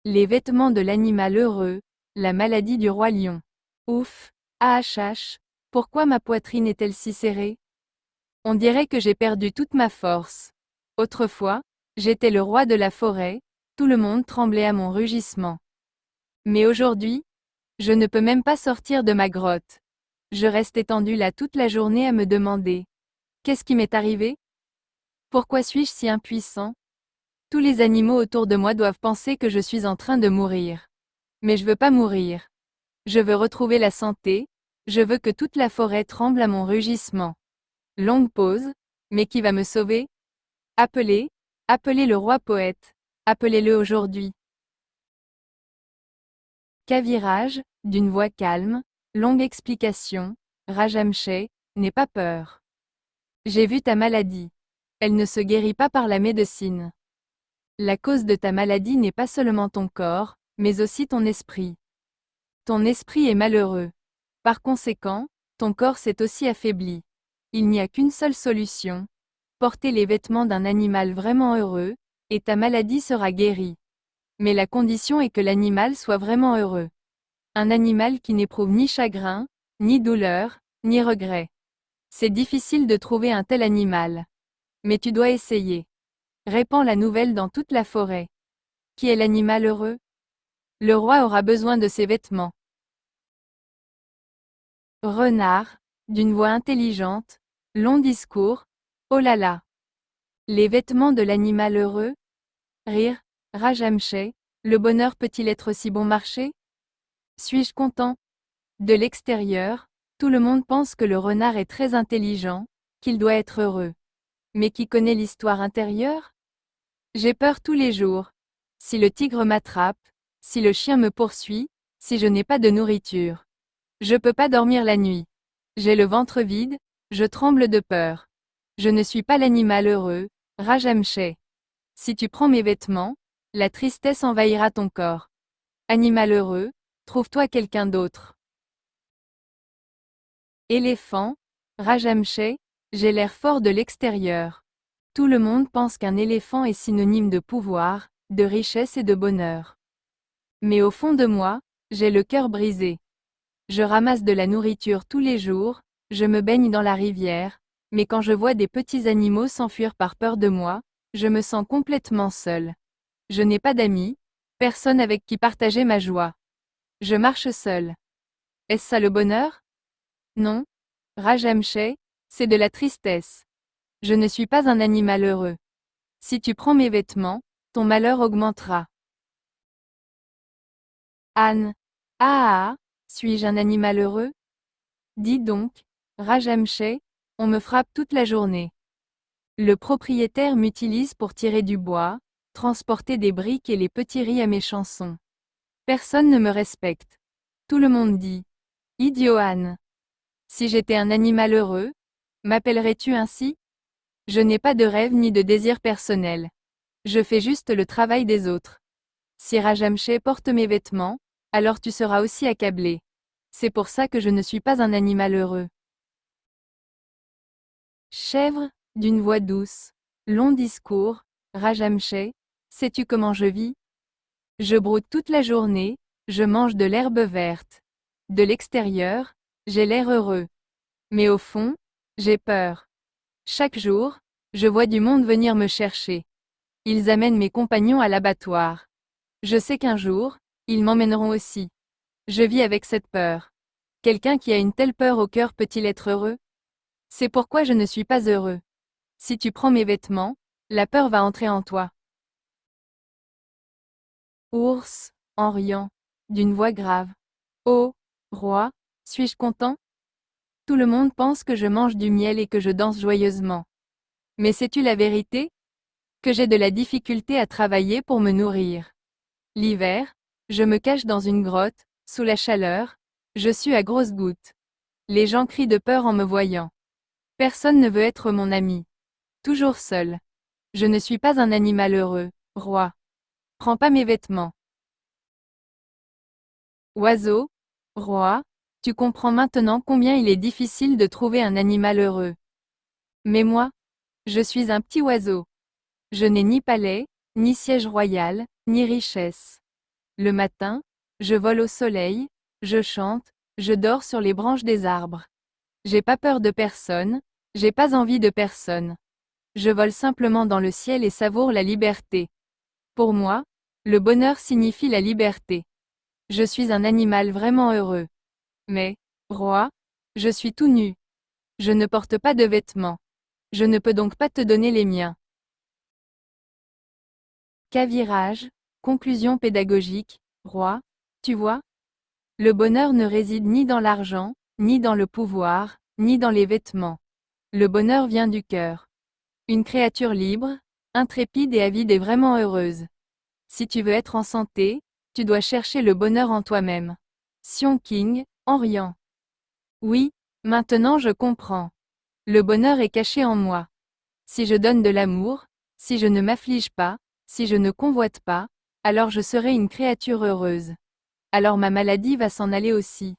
Les vêtements de l'animal heureux, la maladie du roi lion. Ouf, pourquoi ma poitrine est-elle si serrée? On dirait que j'ai perdu toute ma force. Autrefois, j'étais le roi de la forêt, tout le monde tremblait à mon rugissement. Mais aujourd'hui, je ne peux même pas sortir de ma grotte. Je reste étendu là toute la journée à me demander: qu'est-ce qui m'est arrivé? Pourquoi suis-je si impuissant? Tous les animaux autour de moi doivent penser que je suis en train de mourir. Mais je veux pas mourir. Je veux retrouver la santé, je veux que toute la forêt tremble à mon rugissement. Longue pause, mais qui va me sauver? Appelez le roi poète. Appelez-le aujourd'hui. Kaviraj, d'une voix calme, longue explication, Rajamshay, n'aie pas peur. J'ai vu ta maladie. Elle ne se guérit pas par la médecine. La cause de ta maladie n'est pas seulement ton corps, mais aussi ton esprit. Ton esprit est malheureux. Par conséquent, ton corps s'est aussi affaibli. Il n'y a qu'une seule solution: porter les vêtements d'un animal vraiment heureux, et ta maladie sera guérie. Mais la condition est que l'animal soit vraiment heureux. Un animal qui n'éprouve ni chagrin, ni douleur, ni regret. C'est difficile de trouver un tel animal. Mais tu dois essayer. Répands la nouvelle dans toute la forêt. Qui est l'animal heureux? Le roi aura besoin de ses vêtements. Renard, d'une voix intelligente, long discours, oh là là. Les vêtements de l'animal heureux? Rire, Rajamshay, le bonheur peut-il être si bon marché? Suis-je content? De l'extérieur, tout le monde pense que le renard est très intelligent, qu'il doit être heureux. Mais qui connaît l'histoire intérieure? J'ai peur tous les jours. Si le tigre m'attrape, si le chien me poursuit, si je n'ai pas de nourriture. Je peux pas dormir la nuit. J'ai le ventre vide, je tremble de peur. Je ne suis pas l'animal heureux, Rajamshay. Si tu prends mes vêtements, la tristesse envahira ton corps. Animal heureux, trouve-toi quelqu'un d'autre. Éléphant, Rajamshay, j'ai l'air fort de l'extérieur. Tout le monde pense qu'un éléphant est synonyme de pouvoir, de richesse et de bonheur. Mais au fond de moi, j'ai le cœur brisé. Je ramasse de la nourriture tous les jours, je me baigne dans la rivière, mais quand je vois des petits animaux s'enfuir par peur de moi, je me sens complètement seul. Je n'ai pas d'amis, personne avec qui partager ma joie. Je marche seul. Est-ce ça le bonheur? Non. Rajamshay, c'est de la tristesse. Je ne suis pas un animal heureux. Si tu prends mes vêtements, ton malheur augmentera. Anne. Ah, suis-je un animal heureux? Dis donc, Rajamshay, on me frappe toute la journée. Le propriétaire m'utilise pour tirer du bois, transporter des briques et les petits riz à mes chansons. Personne ne me respecte. Tout le monde dit: idiot Anne. Si j'étais un animal heureux, m'appellerais-tu ainsi? Je n'ai pas de rêve ni de désir personnel. Je fais juste le travail des autres. Si Rajamshay porte mes vêtements, alors tu seras aussi accablé. C'est pour ça que je ne suis pas un animal heureux. Chèvre, d'une voix douce, long discours, Rajamshay, sais-tu comment je vis? Je broute toute la journée, je mange de l'herbe verte. De l'extérieur, j'ai l'air heureux. Mais au fond, j'ai peur. Chaque jour, je vois du monde venir me chercher. Ils amènent mes compagnons à l'abattoir. Je sais qu'un jour, ils m'emmèneront aussi. Je vis avec cette peur. Quelqu'un qui a une telle peur au cœur peut-il être heureux? C'est pourquoi je ne suis pas heureux. Si tu prends mes vêtements, la peur va entrer en toi. Ours, en riant, d'une voix grave. Oh, roi, suis-je content? Tout le monde pense que je mange du miel et que je danse joyeusement. Mais sais-tu la vérité? Que j'ai de la difficulté à travailler pour me nourrir. L'hiver, je me cache dans une grotte, sous la chaleur, je sue à grosses gouttes. Les gens crient de peur en me voyant. Personne ne veut être mon ami. Toujours seul. Je ne suis pas un animal heureux, roi. Prends pas mes vêtements. Oiseau, roi, tu comprends maintenant combien il est difficile de trouver un animal heureux. Mais moi, je suis un petit oiseau. Je n'ai ni palais, ni siège royal, ni richesse. Le matin, je vole au soleil, je chante, je dors sur les branches des arbres. J'ai pas peur de personne, j'ai pas envie de personne. Je vole simplement dans le ciel et savoure la liberté. Pour moi, le bonheur signifie la liberté. Je suis un animal vraiment heureux. Mais, roi, je suis tout nu. Je ne porte pas de vêtements. Je ne peux donc pas te donner les miens. Cavirage, conclusion pédagogique, roi, tu vois? Le bonheur ne réside ni dans l'argent, ni dans le pouvoir, ni dans les vêtements. Le bonheur vient du cœur. Une créature libre, intrépide et avide est vraiment heureuse. Si tu veux être en santé, tu dois chercher le bonheur en toi-même. Sion King, en riant. Oui, maintenant je comprends. Le bonheur est caché en moi. Si je donne de l'amour, si je ne m'afflige pas, si je ne convoite pas, alors je serai une créature heureuse. Alors ma maladie va s'en aller aussi.